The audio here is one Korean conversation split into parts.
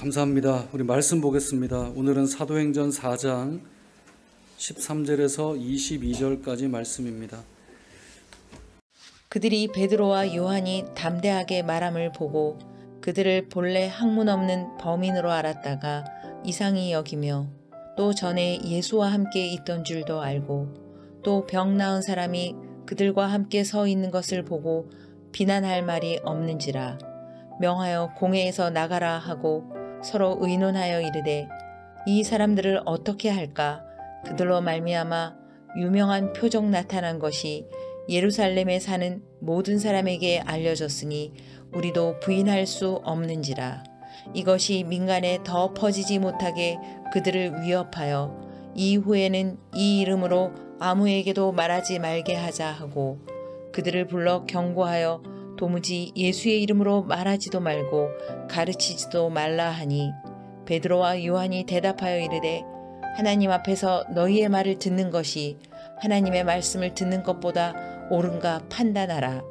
감사합니다. 우리 말씀 보겠습니다. 오늘은 사도행전 4장 13절에서 22절까지 말씀입니다. 그들이 베드로와 요한이 담대하게 말함을 보고 그들을 본래 학문 없는 범인으로 알았다가 이상히 여기며 또 전에 예수와 함께 있던 줄도 알고 또 병 나은 사람이 그들과 함께 서 있는 것을 보고 비난할 말이 없는지라 명하여 공회에서 나가라 하고 서로 의논하여 이르되 이 사람들을 어떻게 할까? 그들로 말미암아 유명한 표적 나타난 것이 예루살렘에 사는 모든 사람에게 알려졌으니 우리도 부인할 수 없는지라. 이것이 민간에 더 퍼지지 못하게 그들을 위협하여 이후에는 이 이름으로 아무에게도 말하지 말게 하자 하고 그들을 불러 경고하여 도무지 예수의 이름으로 말하지도 말고 가르치지도 말라 하니 베드로와 요한이 대답하여 이르되 하나님 앞에서 너희의 말을 듣는 것이 하나님의 말씀을 듣는 것보다 옳은가 판단하라.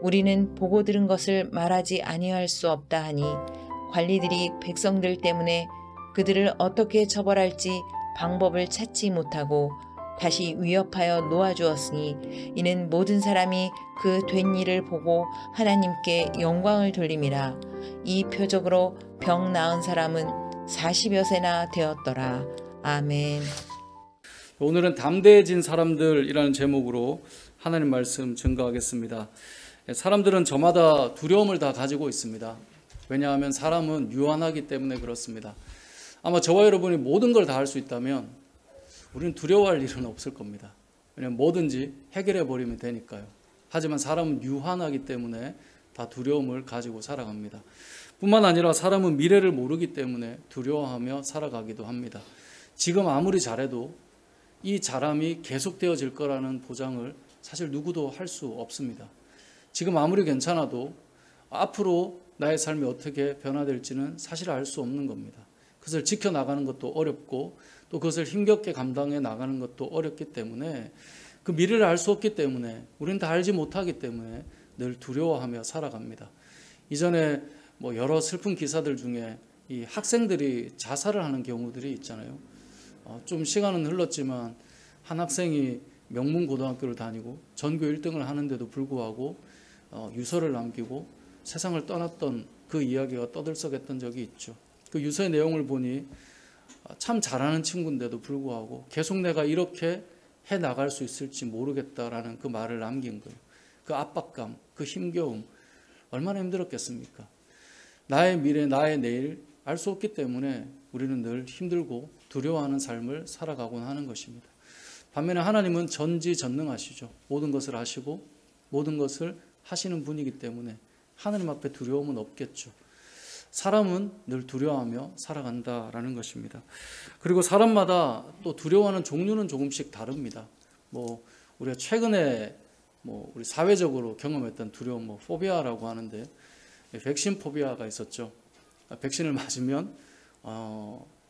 우리는 보고 들은 것을 말하지 아니할 수 없다 하니 관리들이 백성들 때문에 그들을 어떻게 처벌할지 방법을 찾지 못하고 다시 위협하여 놓아주었으니 이는 모든 사람이 그 된 일을 보고 하나님께 영광을 돌림이라. 이 표적으로 병 나은 사람은 40여 세나 되었더라. 아멘. 오늘은 담대해진 사람들이라는 제목으로 하나님 말씀 증거하겠습니다. 사람들은 저마다 두려움을 다 가지고 있습니다. 왜냐하면 사람은 유한하기 때문에 그렇습니다. 아마 저와 여러분이 모든 걸 다 할 수 있다면 우리는 두려워할 일은 없을 겁니다. 왜냐하면 뭐든지 해결해 버리면 되니까요. 하지만 사람은 유한하기 때문에 다 두려움을 가지고 살아갑니다. 뿐만 아니라 사람은 미래를 모르기 때문에 두려워하며 살아가기도 합니다. 지금 아무리 잘해도 이 잘함이 계속되어질 거라는 보장을 사실 누구도 할 수 없습니다. 지금 아무리 괜찮아도 앞으로 나의 삶이 어떻게 변화될지는 사실 알 수 없는 겁니다. 그것을 지켜나가는 것도 어렵고 또 그것을 힘겹게 감당해 나가는 것도 어렵기 때문에 그 미래를 알 수 없기 때문에 우리는 다 알지 못하기 때문에 늘 두려워하며 살아갑니다. 이전에 여러 슬픈 기사들 중에 이 학생들이 자살을 하는 경우들이 있잖아요. 좀 시간은 흘렀지만 한 학생이 명문고등학교를 다니고 전교 1등을 하는데도 불구하고 유서를 남기고 세상을 떠났던 그 이야기가 떠들썩했던 적이 있죠. 그 유서의 내용을 보니 참 잘하는 친구인데도 불구하고 계속 내가 이렇게 해나갈 수 있을지 모르겠다라는 그 말을 남긴 거예요. 그 압박감, 그 힘겨움 얼마나 힘들었겠습니까? 나의 미래, 나의 내일 알 수 없기 때문에 우리는 늘 힘들고 두려워하는 삶을 살아가곤 하는 것입니다. 반면에 하나님은 전지전능하시죠. 모든 것을 아시고 모든 것을 하시는 분이기 때문에 하나님 앞에 두려움은 없겠죠. 사람은 늘 두려워하며 살아간다라는 것입니다. 그리고 사람마다 또 두려워하는 종류는 조금씩 다릅니다. 우리가 최근에 우리 사회적으로 경험했던 두려움, 포비아라고 하는데 백신 포비아가 있었죠. 백신을 맞으면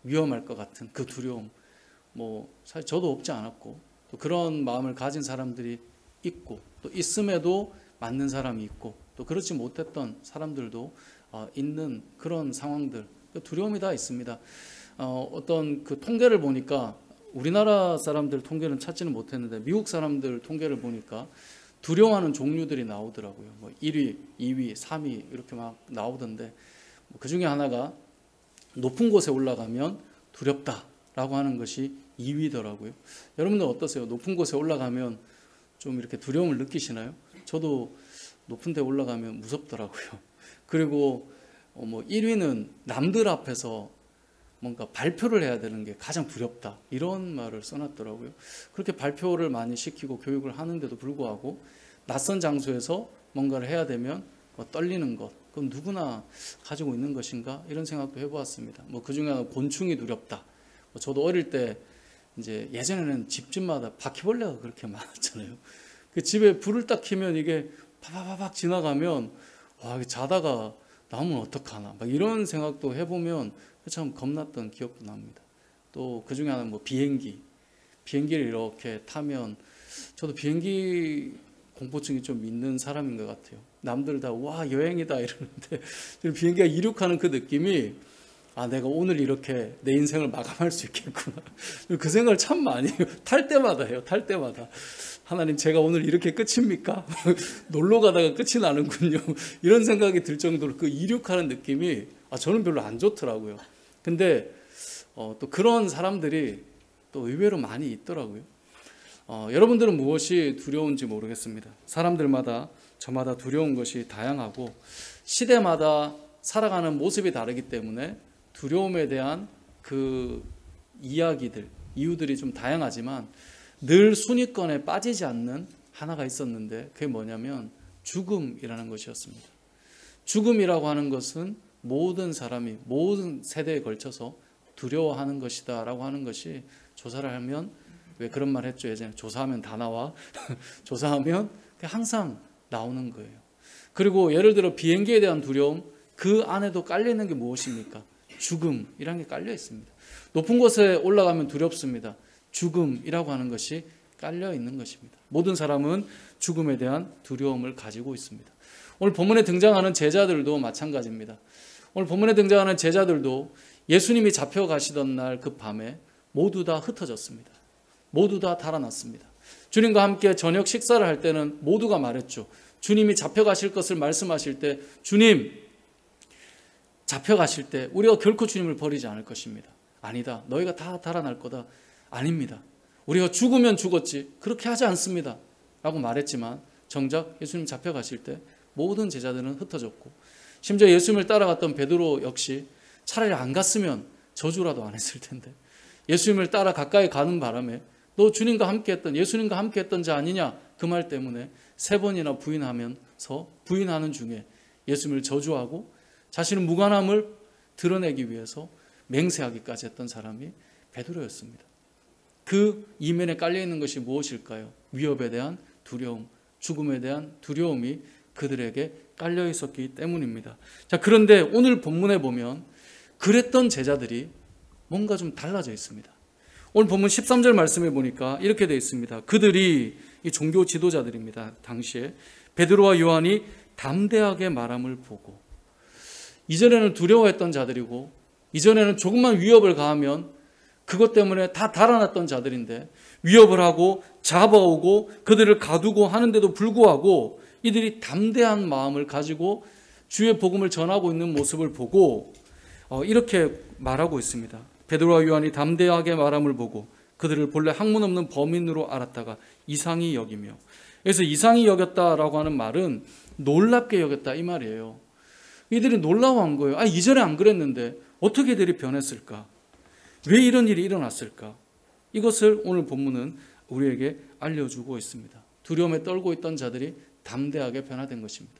위험할 것 같은 그 두려움. 사실 저도 없지 않았고 또 그런 마음을 가진 사람들이 있고 또 있음에도 맞는 사람이 있고 또 그렇지 못했던 사람들도 있는 그런 상황들, 두려움이 다 있습니다. 어떤 그 통계를 보니까 우리나라 사람들 통계는 찾지는 못했는데 미국 사람들 통계를 보니까 두려워하는 종류들이 나오더라고요. 1위, 2위, 3위 이렇게 막 나오던데 그 중에 하나가 높은 곳에 올라가면 두렵다라고 하는 것이 2위더라고요. 여러분들 어떠세요? 높은 곳에 올라가면 좀 이렇게 두려움을 느끼시나요? 저도 높은 데 올라가면 무섭더라고요. 그리고 1위는 남들 앞에서 뭔가 발표를 해야 되는 게 가장 두렵다 이런 말을 써놨더라고요. 그렇게 발표를 많이 시키고 교육을 하는데도 불구하고 낯선 장소에서 뭔가를 해야 되면 떨리는 것, 그건 누구나 가지고 있는 것인가 이런 생각도 해보았습니다. 그 중에 하나 곤충이 두렵다. 저도 어릴 때 이제 예전에는 집집마다 바퀴벌레가 그렇게 많았잖아요. 그 집에 불을 딱 켜면 이게 파바바박 지나가면 와, 자다가 나오면 어떡하나 막 이런 생각도 해보면 참 겁났던 기억도 납니다. 또 그 중에 하나는 비행기를 이렇게 타면 저도 비행기 공포증이 좀 있는 사람인 것 같아요. 남들 다 와 여행이다 이러는데 비행기가 이륙하는 그 느낌이 아, 내가 오늘 이렇게 내 인생을 마감할 수 있겠구나. 그 생각을 참 많이 해요. 탈 때마다 해요. 탈 때마다. 하나님, 제가 오늘 이렇게 끝입니까? 놀러 가다가 끝이 나는군요. 이런 생각이 들 정도로 그 이륙하는 느낌이 저는 별로 안 좋더라고요. 근데 또 그런 사람들이 또 의외로 많이 있더라고요. 여러분들은 무엇이 두려운지 모르겠습니다. 사람들마다 저마다 두려운 것이 다양하고 시대마다 살아가는 모습이 다르기 때문에 두려움에 대한 그 이야기들, 이유들이 좀 다양하지만 늘 순위권에 빠지지 않는 하나가 있었는데 그게 뭐냐면 죽음이라는 것이었습니다. 죽음이라고 하는 것은 모든 사람이 모든 세대에 걸쳐서 두려워하는 것이다 라고 하는 것이 조사를 하면, 왜 그런 말 했죠 예전에, 조사하면 다 나와. 조사하면 항상 나오는 거예요. 그리고 예를 들어 비행기에 대한 두려움, 그 안에도 깔려있는 게 무엇입니까? 죽음이라는 게 깔려 있습니다. 높은 곳에 올라가면 두렵습니다. 죽음이라고 하는 것이 깔려 있는 것입니다. 모든 사람은 죽음에 대한 두려움을 가지고 있습니다. 오늘 본문에 등장하는 제자들도 마찬가지입니다. 오늘 본문에 등장하는 제자들도 예수님이 잡혀가시던 날 그 밤에 모두 다 흩어졌습니다. 모두 다 달아났습니다. 주님과 함께 저녁 식사를 할 때는 모두가 말했죠. 주님이 잡혀가실 것을 말씀하실 때, 주님 잡혀가실 때 우리가 결코 주님을 버리지 않을 것입니다. 아니다, 너희가 다 달아날 거다. 아닙니다. 우리가 죽으면 죽었지 그렇게 하지 않습니다 라고 말했지만 정작 예수님 잡혀가실 때 모든 제자들은 흩어졌고, 심지어 예수님을 따라갔던 베드로 역시 차라리 안 갔으면 저주라도 안 했을 텐데, 예수님을 따라 가까이 가는 바람에 너 주님과 함께했던, 예수님과 함께했던 자 아니냐 그 말 때문에 3번이나 부인하면서 부인하는 중에 예수님을 저주하고 자신의 무관함을 드러내기 위해서 맹세하기까지 했던 사람이 베드로였습니다. 그 이면에 깔려있는 것이 무엇일까요? 위협에 대한 두려움, 죽음에 대한 두려움이 그들에게 깔려 있었기 때문입니다. 자, 그런데 오늘 본문에 보면 그랬던 제자들이 뭔가 좀 달라져 있습니다. 오늘 본문 13절 말씀에 보니까 이렇게 되어 있습니다. 그들이, 이 종교 지도자들입니다. 당시에 베드로와 요한이 담대하게 말함을 보고, 이전에는 두려워했던 자들이고 이전에는 조금만 위협을 가하면 그것 때문에 다 달아났던 자들인데, 위협을 하고 잡아오고 그들을 가두고 하는데도 불구하고 이들이 담대한 마음을 가지고 주의 복음을 전하고 있는 모습을 보고 이렇게 말하고 있습니다. 베드로와 요한이 담대하게 말함을 보고 그들을 본래 학문 없는 범인으로 알았다가 이상히 여기며, 그래서 이상히 여겼다라고 하는 말은 놀랍게 여겼다 이 말이에요. 이들이 놀라워한 거예요. 이전에 안 그랬는데 어떻게 이들이 변했을까? 왜 이런 일이 일어났을까? 이것을 오늘 본문은 우리에게 알려주고 있습니다. 두려움에 떨고 있던 자들이 담대하게 변화된 것입니다.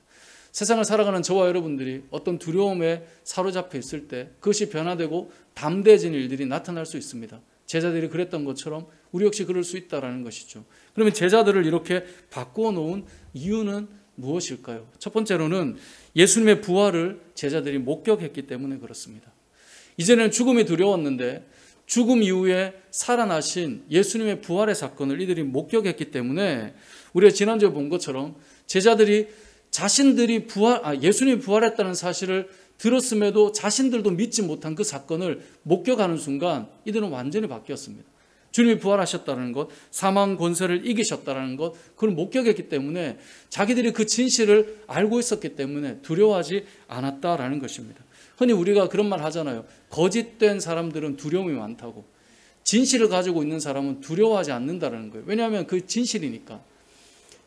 세상을 살아가는 저와 여러분들이 어떤 두려움에 사로잡혀 있을 때 그것이 변화되고 담대해진 일들이 나타날 수 있습니다. 제자들이 그랬던 것처럼 우리 역시 그럴 수 있다는 것이죠. 그러면 제자들을 이렇게 바꾸어 놓은 이유는 무엇일까요? 첫 번째로는 예수님의 부활을 제자들이 목격했기 때문에 그렇습니다. 이제는 죽음이 두려웠는데 죽음 이후에 살아나신 예수님의 부활의 사건을 이들이 목격했기 때문에 우리가 지난주에 본 것처럼 제자들이 자신들이 예수님이 부활했다는 사실을 들었음에도 자신들도 믿지 못한 그 사건을 목격하는 순간 이들은 완전히 바뀌었습니다. 주님이 부활하셨다는 것, 사망 권세를 이기셨다는 것, 그걸 목격했기 때문에 자기들이 그 진실을 알고 있었기 때문에 두려워하지 않았다라는 것입니다. 흔히 우리가 그런 말 하잖아요. 거짓된 사람들은 두려움이 많다고. 진실을 가지고 있는 사람은 두려워하지 않는다는 거예요. 왜냐하면 그 진실이니까.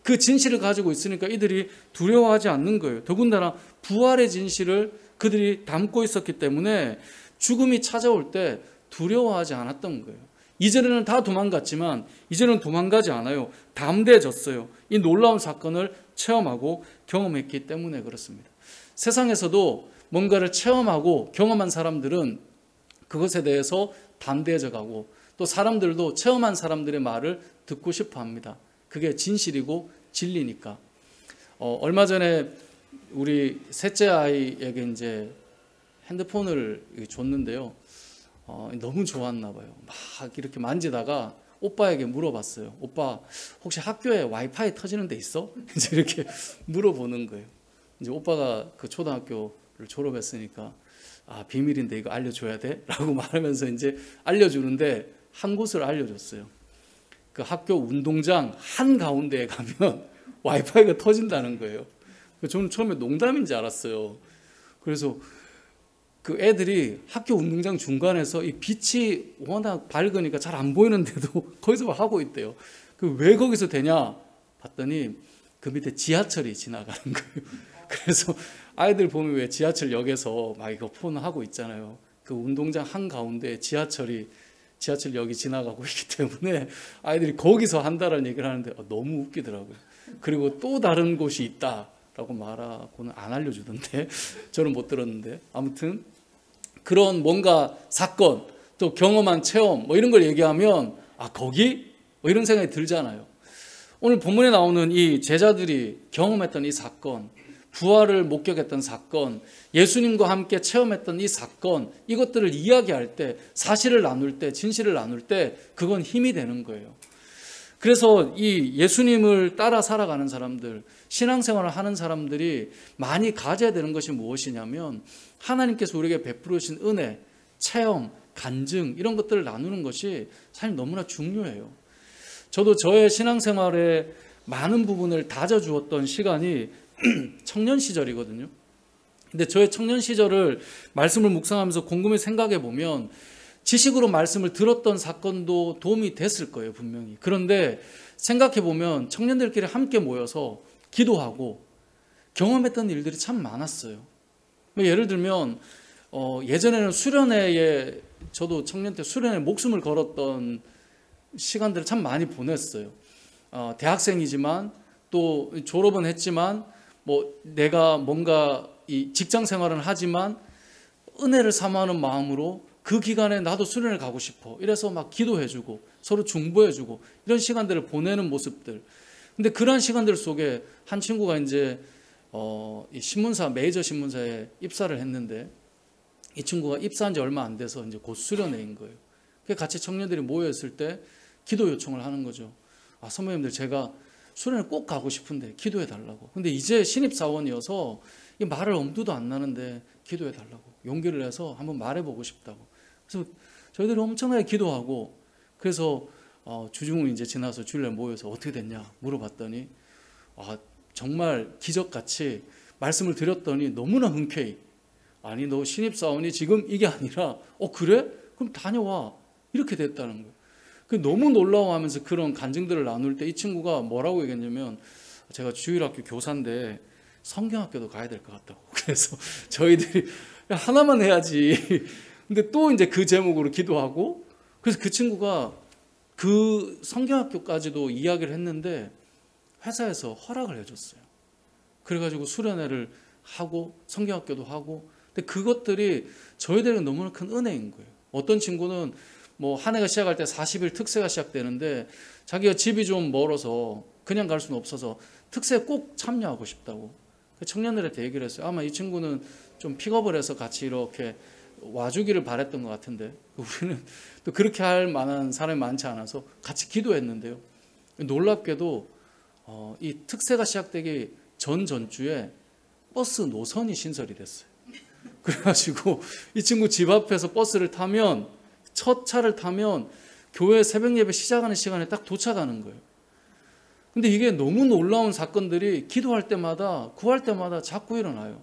그 진실을 가지고 있으니까 이들이 두려워하지 않는 거예요. 더군다나 부활의 진실을 그들이 담고 있었기 때문에 죽음이 찾아올 때 두려워하지 않았던 거예요. 이전에는 다 도망갔지만 이제는 도망가지 않아요. 담대해졌어요. 이 놀라운 사건을 체험하고 경험했기 때문에 그렇습니다. 세상에서도 뭔가를 체험하고 경험한 사람들은 그것에 대해서 담대해져 가고, 또 사람들도 체험한 사람들의 말을 듣고 싶어 합니다. 그게 진실이고 진리니까. 얼마 전에 우리 셋째 아이에게 이제 핸드폰을 줬는데요. 너무 좋았나 봐요. 막 이렇게 만지다가 오빠에게 물어봤어요. 오빠, 혹시 학교에 와이파이 터지는 데 있어? 이제 이렇게 물어보는 거예요. 이제 오빠가 그 초등학교를 졸업했으니까 아, 비밀인데 이거 알려줘야 돼? 라고 말하면서 이제 알려주는데 한 곳을 알려줬어요. 그 학교 운동장 한가운데에 가면 와이파이가 터진다는 거예요. 저는 처음에 농담인 줄 알았어요. 그래서 그 애들이 학교 운동장 중간에서 이 빛이 워낙 밝으니까 잘 안 보이는데도 거기서 막 하고 있대요. 그 왜 거기서 되냐 봤더니 그 밑에 지하철이 지나가는 거예요. 그래서 아이들 보면 왜 지하철역에서 막 이거 폰 하고 있잖아요. 그 운동장 한가운데 지하철역이 지나가고 있기 때문에 아이들이 거기서 한다라는 얘기를 하는데 너무 웃기더라고요. 그리고 또 다른 곳이 있다라고 말하고는 안 알려주던데 저는 못 들었는데, 아무튼 그런 뭔가 사건 또 경험한 체험 뭐 이런 걸 얘기하면 아, 거기? 뭐 이런 생각이 들잖아요. 오늘 본문에 나오는 이 제자들이 경험했던 이 사건, 부활을 목격했던 사건, 예수님과 함께 체험했던 이 사건, 이것들을 이야기할 때, 사실을 나눌 때, 진실을 나눌 때 그건 힘이 되는 거예요. 그래서 이 예수님을 따라 살아가는 사람들, 신앙생활을 하는 사람들이 많이 가져야 되는 것이 무엇이냐면 하나님께서 우리에게 베풀어 주신 은혜, 체험, 간증 이런 것들을 나누는 것이 사실 너무나 중요해요. 저도 저의 신앙생활에 많은 부분을 다져주었던 시간이 청년 시절이거든요. 근데 저의 청년 시절을 말씀을 묵상하면서 곰곰이 생각해 보면 지식으로 말씀을 들었던 사건도 도움이 됐을 거예요, 분명히. 그런데 생각해 보면 청년들끼리 함께 모여서 기도하고 경험했던 일들이 참 많았어요. 예를 들면 예전에는 수련회에, 저도 청년 때 수련회에 목숨을 걸었던 시간들을 참 많이 보냈어요. 대학생이지만 또 졸업은 했지만 뭐 내가 뭔가 이 직장 생활은 하지만 은혜를 사모하는 마음으로 그 기간에 나도 수련을 가고 싶어. 이래서 막 기도해주고 서로 중보해주고 이런 시간들을 보내는 모습들. 근데 그런 시간들 속에 한 친구가 이제 이 신문사, 메이저 신문사에 입사를 했는데 이 친구가 입사한 지 얼마 안 돼서 이제 곧 수련회인 거예요. 그래서 같이 청년들이 모여있을 때 기도 요청을 하는 거죠. 아, 선배님들 제가 수련회 꼭 가고 싶은데 기도해 달라고. 근데 이제 신입사원이어서 말을 엄두도 안 나는데 기도해 달라고. 용기를 내서 한번 말해보고 싶다고. 그래서 저희들이 엄청나게 기도하고, 그래서 주중을 이제 지나서 주일날 모여서 어떻게 됐냐 물어봤더니 정말 기적같이 말씀을 드렸더니 너무나 흔쾌히, 아니 너 신입사원이 지금 이게 아니라 그래? 그럼 다녀와. 이렇게 됐다는 거예요. 너무 놀라워하면서 그런 간증들을 나눌 때 이 친구가 뭐라고 얘기했냐면, 제가 주일학교 교사인데 성경학교도 가야 될 것 같다고. 그래서 저희들이 하나만 해야지. 근데 또 이제 그 제목으로 기도하고, 그래서 그 친구가 그 성경학교까지도 이야기를 했는데 회사에서 허락을 해줬어요. 그래가지고 수련회를 하고 성경학교도 하고. 근데 그것들이 저희들에게 너무나 큰 은혜인 거예요. 어떤 친구는 뭐 한 해가 시작할 때 40일 특세가 시작되는데 자기가 집이 좀 멀어서 그냥 갈 수는 없어서 특세에 꼭 참여하고 싶다고 청년들한테 얘기를 했어요. 아마 이 친구는 좀 픽업을 해서 같이 이렇게 와주기를 바랬던 것 같은데, 우리는 또 그렇게 할 만한 사람이 많지 않아서 같이 기도했는데요. 놀랍게도 이 특세가 시작되기 전주에 버스 노선이 신설이 됐어요. 그래가지고 이 친구 집 앞에서 버스를 타면, 첫 차를 타면 교회 새벽 예배 시작하는 시간에 딱 도착하는 거예요. 근데 이게 너무 놀라운 사건들이 기도할 때마다, 구할 때마다 자꾸 일어나요.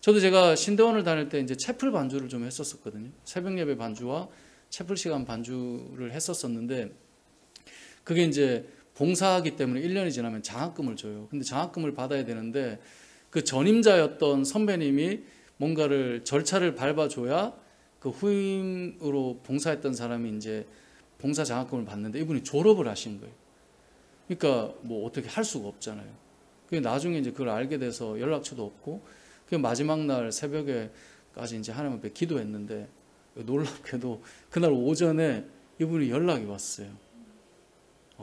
저도 제가 신대원을 다닐 때 이제 채플 반주를 좀 했었거든요. 새벽 예배 반주와 채플 시간 반주를 했었었는데, 그게 이제 봉사하기 때문에 1년이 지나면 장학금을 줘요. 근데 장학금을 받아야 되는데 그 전임자였던 선배님이 뭔가를 절차를 밟아줘야 그 후임으로 봉사했던 사람이 이제 봉사 장학금을 받는데, 이분이 졸업을 하신 거예요. 그러니까 뭐 어떻게 할 수가 없잖아요. 나중에 이제 그걸 알게 돼서 연락처도 없고, 마지막 날 새벽에까지 이제 하나님 앞에 기도했는데 놀랍게도 그날 오전에 이분이 연락이 왔어요.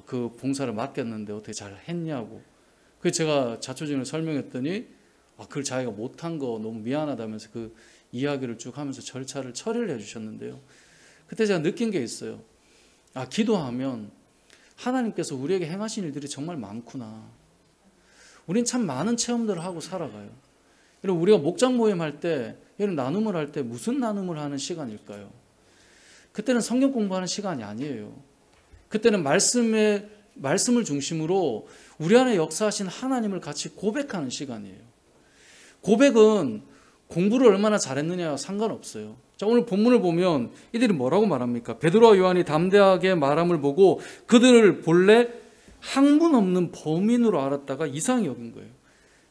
그 봉사를 맡겼는데 어떻게 잘 했냐고. 그래서 제가 자초지종을 설명했더니 그걸 자기가 못한 거 너무 미안하다면서 그 이야기를 쭉 하면서 절차를 처리를 해주셨는데요. 그때 제가 느낀 게 있어요. 기도하면 하나님께서 우리에게 행하신 일들이 정말 많구나. 우린 참 많은 체험들을 하고 살아가요. 우리가 목장 모임 할 때 이런 나눔을 할 때 무슨 나눔을 하는 시간일까요? 그때는 성경 공부하는 시간이 아니에요. 그때는 말씀을 중심으로 우리 안에 역사하신 하나님을 같이 고백하는 시간이에요. 고백은 공부를 얼마나 잘했느냐와 상관없어요. 자, 오늘 본문을 보면 이들이 뭐라고 말합니까? 베드로와 요한이 담대하게 말함을 보고 그들을 본래 학문 없는 범인으로 알았다가 이상히 여긴 거예요.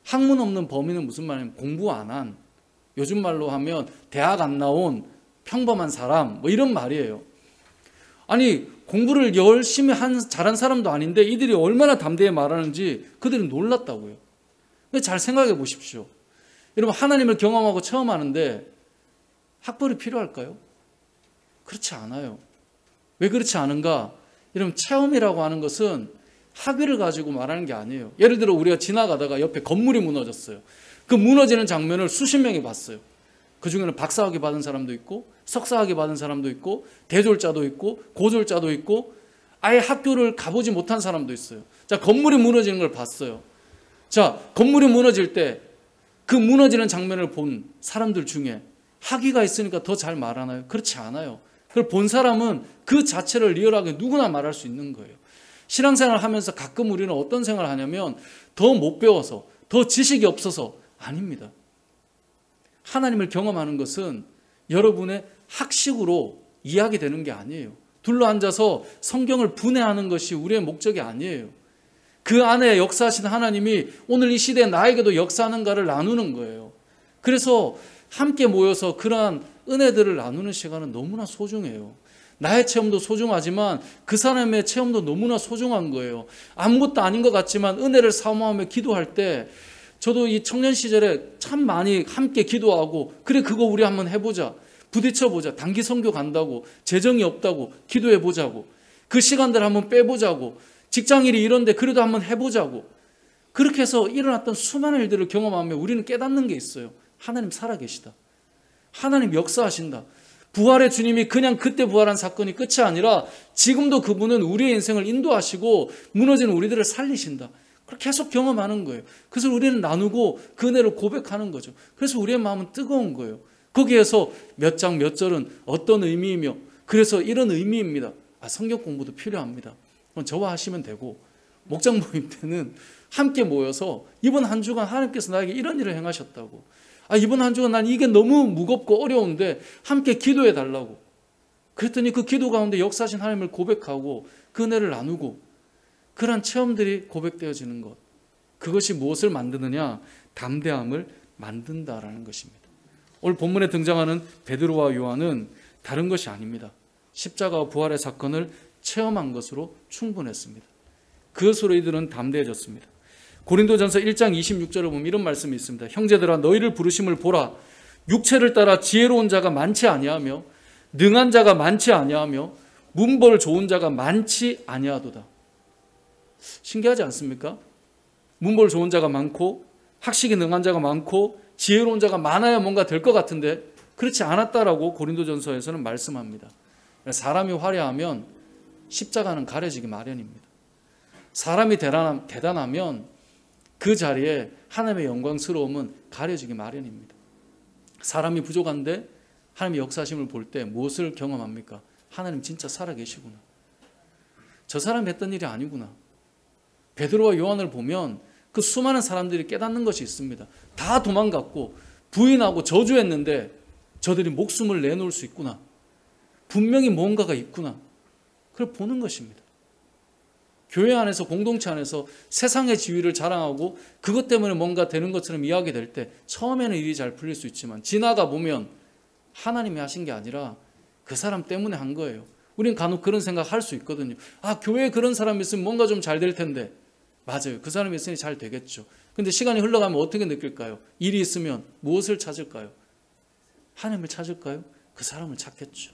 학문 없는 범인은 무슨 말이냐면 공부 안 한, 요즘 말로 하면 대학 안 나온 평범한 사람, 뭐 이런 말이에요. 아니, 공부를 열심히 잘한 사람도 아닌데 이들이 얼마나 담대히 말하는지 그들이 놀랐다고요. 잘 생각해 보십시오. 여러분, 하나님을 경험하고 처음 하는데 학벌이 필요할까요? 그렇지 않아요. 왜 그렇지 않은가? 여러분, 체험이라고 하는 것은 학위를 가지고 말하는 게 아니에요. 예를 들어 우리가 지나가다가 옆에 건물이 무너졌어요. 그 무너지는 장면을 수십 명이 봤어요. 그 중에는 박사학위 받은 사람도 있고 석사학위 받은 사람도 있고 대졸자도 있고 고졸자도 있고 아예 학교를 가보지 못한 사람도 있어요. 자, 건물이 무너지는 걸 봤어요. 자, 건물이 무너질 때 그 무너지는 장면을 본 사람들 중에 학위가 있으니까 더 잘 말하나요? 그렇지 않아요. 그걸 본 사람은 그 자체를 리얼하게 누구나 말할 수 있는 거예요. 신앙생활을 하면서 가끔 우리는 어떤 생각을 하냐면 더 못 배워서, 더 지식이 없어서 아닙니다. 하나님을 경험하는 것은 여러분의 학식으로 이야기되는 게 아니에요. 둘러앉아서 성경을 분해하는 것이 우리의 목적이 아니에요. 그 안에 역사하신 하나님이 오늘 이 시대에 나에게도 역사하는가를 나누는 거예요. 그래서 함께 모여서 그러한 은혜들을 나누는 시간은 너무나 소중해요. 나의 체험도 소중하지만 그 사람의 체험도 너무나 소중한 거예요. 아무것도 아닌 것 같지만 은혜를 사모하며 기도할 때 저도 이 청년 시절에 참 많이 함께 기도하고 그래 그거 우리 한번 해보자. 부딪혀보자. 단기 선교 간다고 재정이 없다고 기도해보자고 그 시간들 한번 빼보자고 직장일이 이런데 그래도 한번 해보자고 그렇게 해서 일어났던 수많은 일들을 경험하며 우리는 깨닫는 게 있어요. 하나님 살아계시다. 하나님 역사하신다. 부활의 주님이 그냥 그때 부활한 사건이 끝이 아니라 지금도 그분은 우리의 인생을 인도하시고 무너지는 우리들을 살리신다. 그걸 계속 경험하는 거예요. 그래서 우리는 나누고 그 은혜를 고백하는 거죠. 그래서 우리의 마음은 뜨거운 거예요. 거기에서 몇 장 몇 절은 어떤 의미이며 그래서 이런 의미입니다. 성경 공부도 필요합니다. 그건 저와 하시면 되고 목장 모임 때는 함께 모여서 이번 한 주간 하나님께서 나에게 이런 일을 행하셨다고 이번 한 주간 난 이게 너무 무겁고 어려운데 함께 기도해 달라고 그랬더니 그 기도 가운데 역사하신 하나님을 고백하고 그 은혜를 나누고 그런 체험들이 고백되어지는 것 그것이 무엇을 만드느냐 담대함을 만든다라는 것입니다. 오늘 본문에 등장하는 베드로와 요한은 다른 것이 아닙니다. 십자가와 부활의 사건을 체험한 것으로 충분했습니다. 그것으로 이들은 담대해졌습니다. 고린도전서 1장 26절을 보면 이런 말씀이 있습니다. 형제들아 너희를 부르심을 보라. 육체를 따라 지혜로운 자가 많지 아니하며 능한 자가 많지 아니하며 문벌 좋은 자가 많지 아니하도다. 신기하지 않습니까? 문벌 좋은 자가 많고 학식이 능한 자가 많고 지혜로운 자가 많아야 뭔가 될 것 같은데 그렇지 않았다라고 고린도전서에서는 말씀합니다. 사람이 화려하면 십자가는 가려지기 마련입니다. 사람이 대단하면 그 자리에 하나님의 영광스러움은 가려지기 마련입니다. 사람이 부족한데 하나님의 역사심을 볼 때 무엇을 경험합니까? 하나님 진짜 살아계시구나. 저 사람이 했던 일이 아니구나. 베드로와 요한을 보면 그 수많은 사람들이 깨닫는 것이 있습니다. 다 도망갔고 부인하고 저주했는데 저들이 목숨을 내놓을 수 있구나. 분명히 뭔가가 있구나. 그걸 보는 것입니다. 교회 안에서 공동체 안에서 세상의 지위를 자랑하고 그것 때문에 뭔가 되는 것처럼 이야기될 때 처음에는 일이 잘 풀릴 수 있지만 지나가 보면 하나님이 하신 게 아니라 그 사람 때문에 한 거예요. 우린 간혹 그런 생각 할 수 있거든요. 교회에 그런 사람이 있으면 뭔가 좀 잘 될 텐데. 맞아요. 그 사람이 있으니 잘 되겠죠. 근데 시간이 흘러가면 어떻게 느낄까요? 일이 있으면 무엇을 찾을까요? 하나님을 찾을까요? 그 사람을 찾겠죠.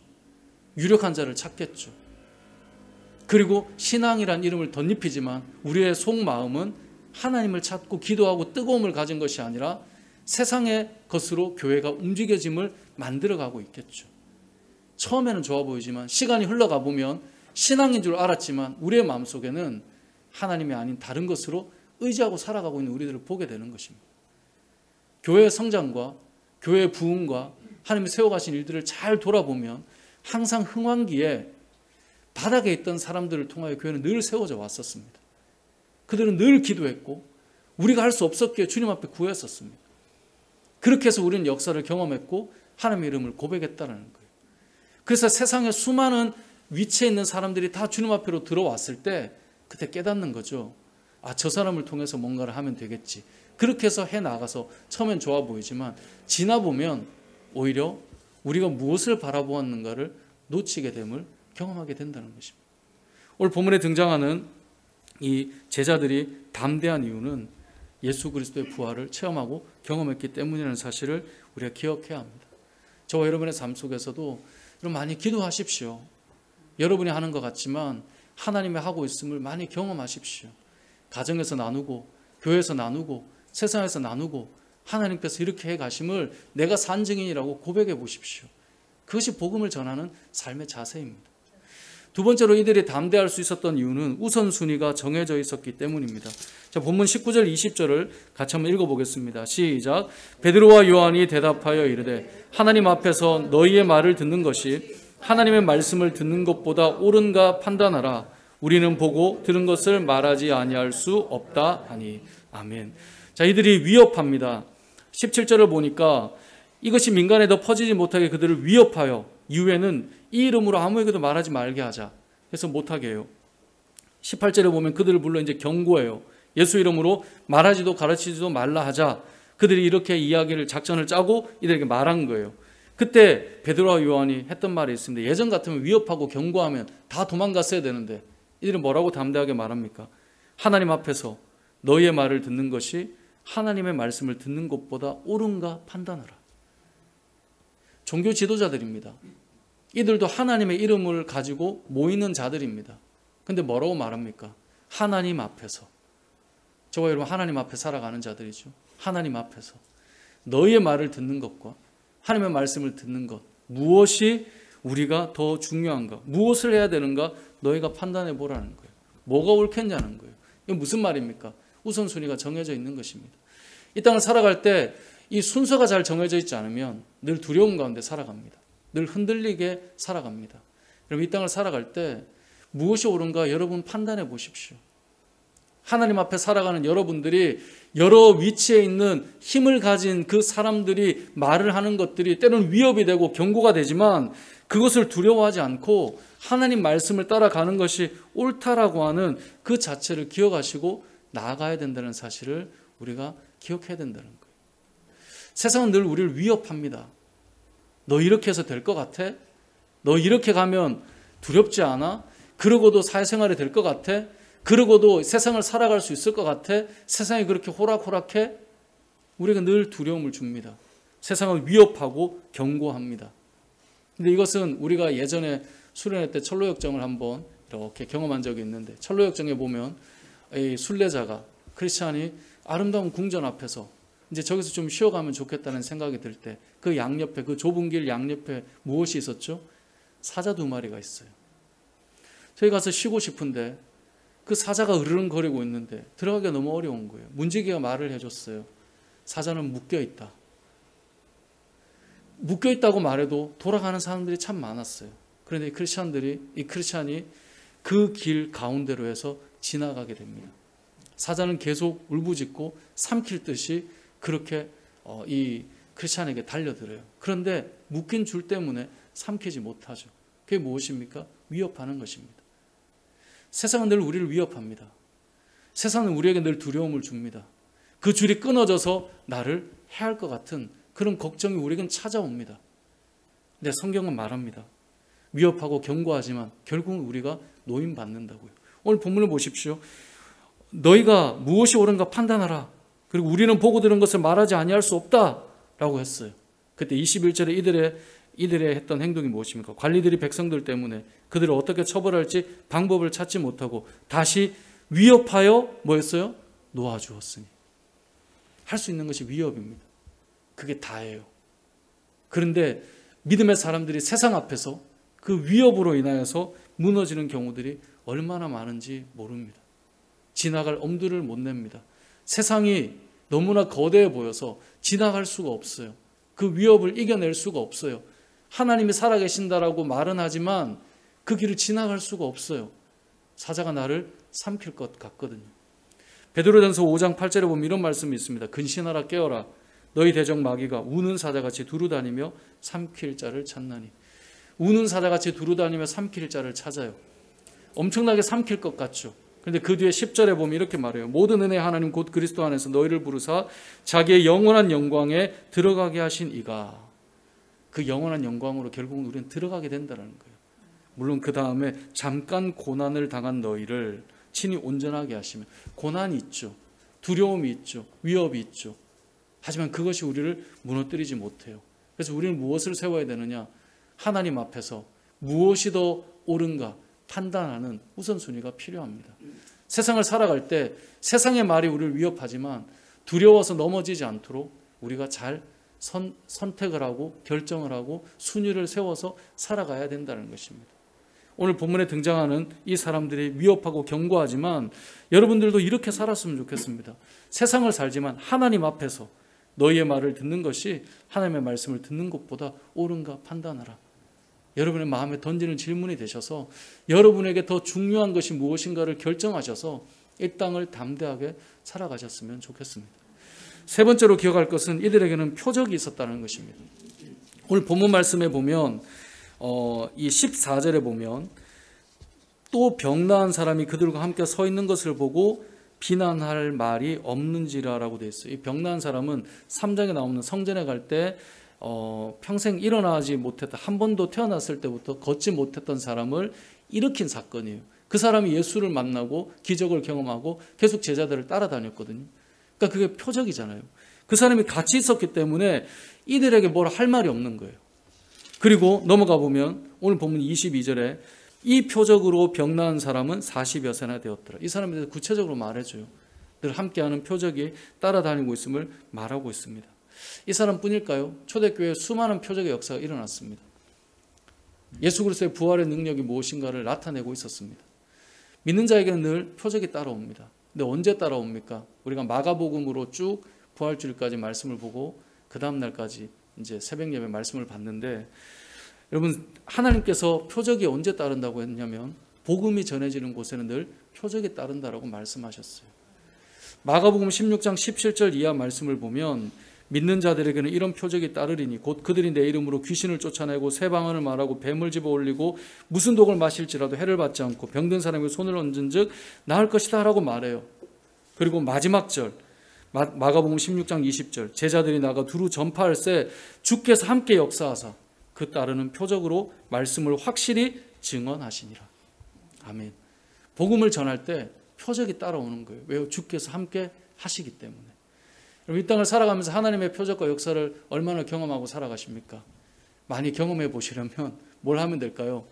유력한 자를 찾겠죠. 그리고 신앙이란 이름을 덧입히지만 우리의 속마음은 하나님을 찾고 기도하고 뜨거움을 가진 것이 아니라 세상의 것으로 교회가 움직여짐을 만들어가고 있겠죠. 처음에는 좋아 보이지만 시간이 흘러가 보면 신앙인 줄 알았지만 우리의 마음속에는 하나님이 아닌 다른 것으로 의지하고 살아가고 있는 우리들을 보게 되는 것입니다. 교회의 성장과 교회의 부흥과 하나님이 세워가신 일들을 잘 돌아보면 항상 흥왕기에 바닥에 있던 사람들을 통하여 교회는 늘 세워져 왔었습니다. 그들은 늘 기도했고 우리가 할 수 없었기에 주님 앞에 구했었습니다. 그렇게 해서 우리는 역사를 경험했고 하나님의 이름을 고백했다는 거예요. 그래서 세상에 수많은 위치에 있는 사람들이 다 주님 앞으로 들어왔을 때 그때 깨닫는 거죠. 아, 저 사람을 통해서 뭔가를 하면 되겠지. 그렇게 해서 해나가서 처음엔 좋아 보이지만 지나보면 오히려 우리가 무엇을 바라보았는가를 놓치게 됨을 경험하게 된다는 것입니다. 오늘 본문에 등장하는 이 제자들이 담대한 이유는 예수 그리스도의 부활을 체험하고 경험했기 때문이라는 사실을 우리가 기억해야 합니다. 저와 여러분의 삶 속에서도 여러분 많이 기도하십시오. 여러분이 하는 것 같지만 하나님이 하고 있음을 많이 경험하십시오. 가정에서 나누고 교회에서 나누고 세상에서 나누고 하나님께서 이렇게 해가심을 내가 산 증인이라고 고백해 보십시오. 그것이 복음을 전하는 삶의 자세입니다. 두 번째로 이들이 담대할 수 있었던 이유는 우선순위가 정해져 있었기 때문입니다. 자, 본문 19절 20절을 같이 한번 읽어보겠습니다. 시작. 베드로와 요한이 대답하여 이르되 하나님 앞에서 너희의 말을 듣는 것이 하나님의 말씀을 듣는 것보다 옳은가 판단하라. 우리는 보고 들은 것을 말하지 아니할 수 없다 하니. 아멘. 자, 이들이 위협합니다. 17절을 보니까 이것이 민간에 더 퍼지지 못하게 그들을 위협하여 이후에는 이 이름으로 아무에게도 말하지 말게 하자 해서 못하게 해요. 18절에 보면 그들을 불러 이제 경고해요. 예수 이름으로 말하지도 가르치지도 말라 하자. 그들이 이렇게 이야기를 작전을 짜고 이들에게 말한 거예요. 그때 베드로와 요한이 했던 말이 있습니다. 예전 같으면 위협하고 경고하면 다 도망갔어야 되는데 이들은 뭐라고 담대하게 말합니까? 하나님 앞에서 너희의 말을 듣는 것이 하나님의 말씀을 듣는 것보다 옳은가 판단하라. 종교 지도자들입니다. 이들도 하나님의 이름을 가지고 모이는 자들입니다. 근데 뭐라고 말합니까? 하나님 앞에서. 저와 여러분 하나님 앞에 살아가는 자들이죠. 하나님 앞에서 너희의 말을 듣는 것과 하나님의 말씀을 듣는 것, 무엇이 우리가 더 중요한가, 무엇을 해야 되는가 너희가 판단해 보라는 거예요. 뭐가 옳겠냐는 거예요. 이게 무슨 말입니까? 우선순위가 정해져 있는 것입니다. 이 땅을 살아갈 때 이 순서가 잘 정해져 있지 않으면 늘 두려움 가운데 살아갑니다. 늘 흔들리게 살아갑니다. 여러분 이 땅을 살아갈 때 무엇이 옳은가 여러분 판단해 보십시오. 하나님 앞에 살아가는 여러분들이 여러 위치에 있는 힘을 가진 그 사람들이 말을 하는 것들이 때로는 위협이 되고 경고가 되지만 그것을 두려워하지 않고 하나님 말씀을 따라가는 것이 옳다라고 하는 그 자체를 기억하시고 나아가야 된다는 사실을 우리가 기억해야 된다는 거예요. 세상은 늘 우리를 위협합니다. 너 이렇게 해서 될 것 같아? 너 이렇게 가면 두렵지 않아? 그러고도 사회생활이 될 것 같아? 그러고도 세상을 살아갈 수 있을 것 같아? 세상이 그렇게 호락호락해? 우리가 늘 두려움을 줍니다. 세상을 위협하고 경고합니다. 근데 이것은 우리가 예전에 수련회 때 철로역정을 한번 이렇게 경험한 적이 있는데 철로역정에 보면 이 순례자가 크리스찬이 아름다운 궁전 앞에서 이제 저기서 좀 쉬어가면 좋겠다는 생각이 들 때 그 양옆에 그 좁은 길 양옆에 무엇이 있었죠? 사자 2마리가 있어요. 저희 가서 쉬고 싶은데 그 사자가 으르렁거리고 있는데 들어가기가 너무 어려운 거예요. 문지기가 말을 해줬어요. 사자는 묶여있다. 묶여있다고 말해도 돌아가는 사람들이 참 많았어요. 그런데 이 크리스찬이 그 길 가운데로 해서 지나가게 됩니다. 사자는 계속 울부짖고 삼킬 듯이 그렇게 이 크리스찬에게 달려들어요. 그런데 묶인 줄 때문에 삼키지 못하죠. 그게 무엇입니까? 위협하는 것입니다. 세상은 늘 우리를 위협합니다. 세상은 우리에게 늘 두려움을 줍니다. 그 줄이 끊어져서 나를 해할 것 같은 그런 걱정이 우리에겐 찾아옵니다. 근데 성경은 말합니다. 위협하고 경고하지만 결국은 우리가 노임받는다고요. 오늘 본문을 보십시오. 너희가 무엇이 옳은가 판단하라. 그리고 우리는 보고 들은 것을 말하지 아니할 수 없다라고 했어요. 그때 21절에 이들의 했던 행동이 무엇입니까? 관리들이 백성들 때문에 그들을 어떻게 처벌할지 방법을 찾지 못하고 다시 위협하여 뭐였어요? 놓아주었으니. 할 수 있는 것이 위협입니다. 그게 다예요. 그런데 믿음의 사람들이 세상 앞에서 그 위협으로 인하여서 무너지는 경우들이 얼마나 많은지 모릅니다. 지나갈 엄두를 못 냅니다. 세상이 너무나 거대해 보여서 지나갈 수가 없어요. 그 위협을 이겨낼 수가 없어요. 하나님이 살아계신다라고 말은 하지만 그 길을 지나갈 수가 없어요. 사자가 나를 삼킬 것 같거든요. 베드로전서 5장 8절에 보면 이런 말씀이 있습니다. 근신하라 깨어라 너희 대적 마귀가 우는 사자같이 두루다니며 삼킬 자를 찾나니. 우는 사자같이 두루다니며 삼킬 자를 찾아요. 엄청나게 삼킬 것 같죠. 그런데 그 뒤에 10절에 보면 이렇게 말해요. 모든 은혜 하나님 곧 그리스도 안에서 너희를 부르사 자기의 영원한 영광에 들어가게 하신 이가. 그 영원한 영광으로 결국은 우리는 들어가게 된다는 거예요. 물론 그 다음에 잠깐 고난을 당한 너희를 친히 온전하게 하시면. 고난이 있죠. 두려움이 있죠. 위협이 있죠. 하지만 그것이 우리를 무너뜨리지 못해요. 그래서 우리는 무엇을 세워야 되느냐? 하나님 앞에서 무엇이 더 옳은가 판단하는 우선순위가 필요합니다. 세상을 살아갈 때 세상의 말이 우리를 위협하지만 두려워서 넘어지지 않도록 우리가 잘 선택을 하고 결정을 하고 순위를 세워서 살아가야 된다는 것입니다. 오늘 본문에 등장하는 이 사람들이 위협하고 견고하지만 여러분들도 이렇게 살았으면 좋겠습니다. 세상을 살지만 하나님 앞에서 너희의 말을 듣는 것이 하나님의 말씀을 듣는 것보다 옳은가 판단하라. 여러분의 마음에 던지는 질문이 되셔서 여러분에게 더 중요한 것이 무엇인가를 결정하셔서 이 땅을 담대하게 살아가셨으면 좋겠습니다. 세 번째로 기억할 것은 이들에게는 표적이 있었다는 것입니다. 오늘 본문 말씀에 보면 이 14절에 보면 또 병나은 사람이 그들과 함께 서 있는 것을 보고 비난할 말이 없는지라라고 되어 있어요. 이 병나은 사람은 3장에 나오는 성전에 갈 때 평생 일어나지 못했다. 한 번도 태어났을 때부터 걷지 못했던 사람을 일으킨 사건이에요. 그 사람이 예수를 만나고 기적을 경험하고 계속 제자들을 따라다녔거든요. 그러니까 그게 표적이잖아요. 그 사람이 같이 있었기 때문에 이들에게 뭐라 할 말이 없는 거예요. 그리고 넘어가 보면 오늘 본문 22절에 이 표적으로 병나은 사람은 40여 세나 되었더라. 이 사람에 대해서 구체적으로 말해줘요. 늘 함께하는 표적이 따라다니고 있음을 말하고 있습니다. 이 사람뿐일까요? 초대교회에 수많은 표적의 역사가 일어났습니다. 예수 그리스도의 부활의 능력이 무엇인가를 나타내고 있었습니다. 믿는 자에게는 늘 표적이 따라옵니다. 근데 언제 따라옵니까? 우리가 마가복음으로 쭉 부활주일까지 말씀을 보고 그 다음 날까지 이제 새벽 예배 말씀을 봤는데 여러분 하나님께서 표적이 언제 따른다고 했냐면 복음이 전해지는 곳에는 늘 표적이 따른다라고 말씀하셨어요. 마가복음 16장 17절 이하 말씀을 보면 믿는 자들에게는 이런 표적이 따르리니 곧 그들이 내 이름으로 귀신을 쫓아내고 새 방언을 말하고 뱀을 집어 올리고 무슨 독을 마실지라도 해를 받지 않고 병든 사람에게 손을 얹은 즉 나을 것이다 라고 말해요. 그리고 마지막 절 마가복음 16장 20절 제자들이 나가 두루 전파할세 주께서 함께 역사하사 그 따르는 표적으로 말씀을 확실히 증언하시니라. 아멘. 복음을 전할 때 표적이 따라오는 거예요. 왜요? 주께서 함께 하시기 때문에. 이 땅을 살아가면서 하나님의 표적과 역사를 얼마나 경험하고 살아가십니까? 많이 경험해 보시려면 뭘 하면 될까요?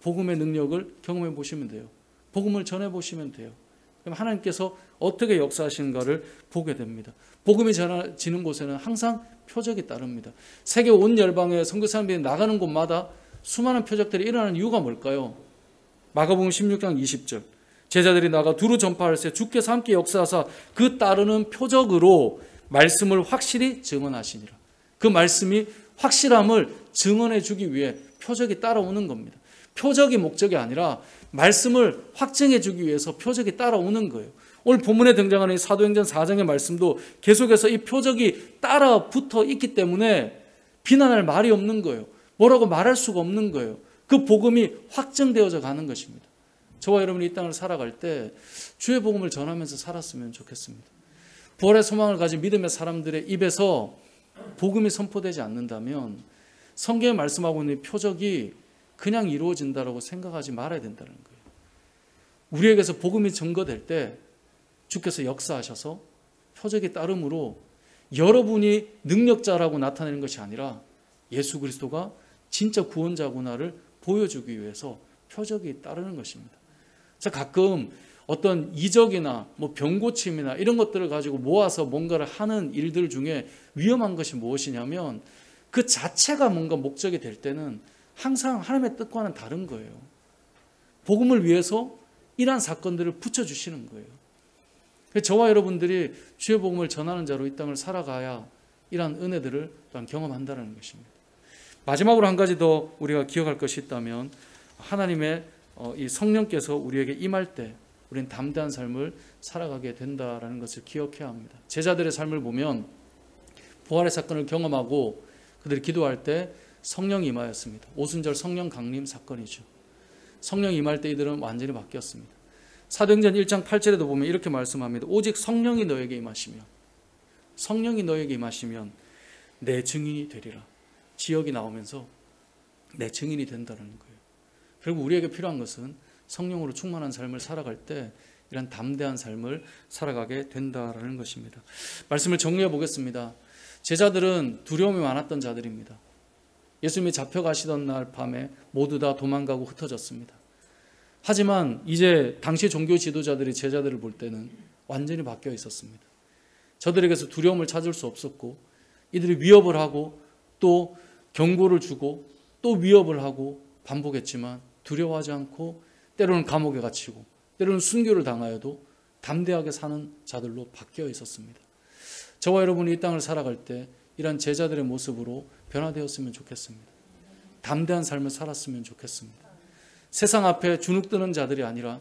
복음의 능력을 경험해 보시면 돼요. 복음을 전해 보시면 돼요. 그럼 하나님께서 어떻게 역사하시는가를 보게 됩니다. 복음이 전해지는 곳에는 항상 표적이 따릅니다. 세계 온 열방에 선교사님들이 나가는 곳마다 수많은 표적들이 일어나는 이유가 뭘까요? 마가복음 16장 20절 제자들이 나가 두루 전파할세 주께서 함께 역사하사 그 따르는 표적으로 말씀을 확실히 증언하시니라. 그 말씀이 확실함을 증언해 주기 위해 표적이 따라오는 겁니다. 표적이 목적이 아니라 말씀을 확증해 주기 위해서 표적이 따라오는 거예요. 오늘 본문에 등장하는 이 사도행전 4장의 말씀도 계속해서 이 표적이 따라 붙어 있기 때문에 비난할 말이 없는 거예요. 뭐라고 말할 수가 없는 거예요. 그 복음이 확증되어져 가는 것입니다. 저와 여러분이 이 땅을 살아갈 때 주의 복음을 전하면서 살았으면 좋겠습니다. 부활의 소망을 가진 믿음의 사람들의 입에서 복음이 선포되지 않는다면 성경에 말씀하고 있는 표적이 그냥 이루어진다고 생각하지 말아야 된다는 거예요. 우리에게서 복음이 증거될 때 주께서 역사하셔서 표적이 따름으로 여러분이 능력자라고 나타내는 것이 아니라 예수 그리스도가 진짜 구원자구나를 보여주기 위해서 표적이 따르는 것입니다. 자, 가끔 어떤 이적이나 병 고침이나 이런 것들을 가지고 모아서 뭔가를 하는 일들 중에 위험한 것이 무엇이냐면 그 자체가 뭔가 목적이 될 때는 항상 하나님의 뜻과는 다른 거예요. 복음을 위해서 이러한 사건들을 붙여주시는 거예요. 저와 여러분들이 주의 복음을 전하는 자로 이 땅을 살아가야 이러한 은혜들을 또한 경험한다는 것입니다. 마지막으로 한 가지 더 우리가 기억할 것이 있다면 하나님의 이 성령께서 우리에게 임할 때 우리는 담대한 삶을 살아가게 된다라는 것을 기억해야 합니다. 제자들의 삶을 보면 부활의 사건을 경험하고 그들이 기도할 때 성령이 임하였습니다. 오순절 성령 강림 사건이죠. 성령이 임할 때 이들은 완전히 바뀌었습니다. 사도행전 1장 8절에도 보면 이렇게 말씀합니다. 오직 성령이 너에게 임하시면 내 증인이 되리라. 지역이 나오면서 내 증인이 된다는 거예요. 결국 우리에게 필요한 것은 성령으로 충만한 삶을 살아갈 때 이런 담대한 삶을 살아가게 된다는 것입니다. 말씀을 정리해 보겠습니다. 제자들은 두려움이 많았던 자들입니다. 예수님이 잡혀가시던 날 밤에 모두 다 도망가고 흩어졌습니다. 하지만 이제 당시 종교 지도자들이 제자들을 볼 때는 완전히 바뀌어 있었습니다. 저들에게서 두려움을 찾을 수 없었고 이들이 위협을 하고 또 경고를 주고 또 위협을 하고 반복했지만 두려워하지 않고 때로는 감옥에 갇히고 때로는 순교를 당하여도 담대하게 사는 자들로 바뀌어 있었습니다. 저와 여러분이 이 땅을 살아갈 때 이런 제자들의 모습으로 변화되었으면 좋겠습니다. 담대한 삶을 살았으면 좋겠습니다. 세상 앞에 주눅드는 자들이 아니라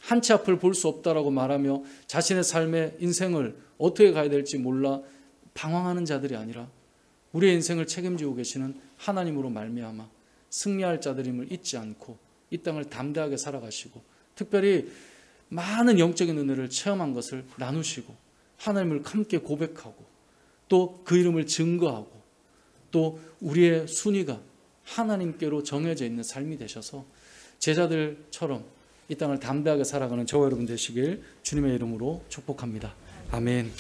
한 치 앞을 볼 수 없다라고 말하며 자신의 삶의 인생을 어떻게 가야 될지 몰라 방황하는 자들이 아니라 우리의 인생을 책임지고 계시는 하나님으로 말미암아 승리할 자들임을 잊지 않고 이 땅을 담대하게 살아가시고 특별히 많은 영적인 은혜를 체험한 것을 나누시고 하나님을 함께 고백하고 또 그 이름을 증거하고 또 우리의 순위가 하나님께로 정해져 있는 삶이 되셔서 제자들처럼 이 땅을 담대하게 살아가는 저와 여러분 되시길 주님의 이름으로 축복합니다. 아멘.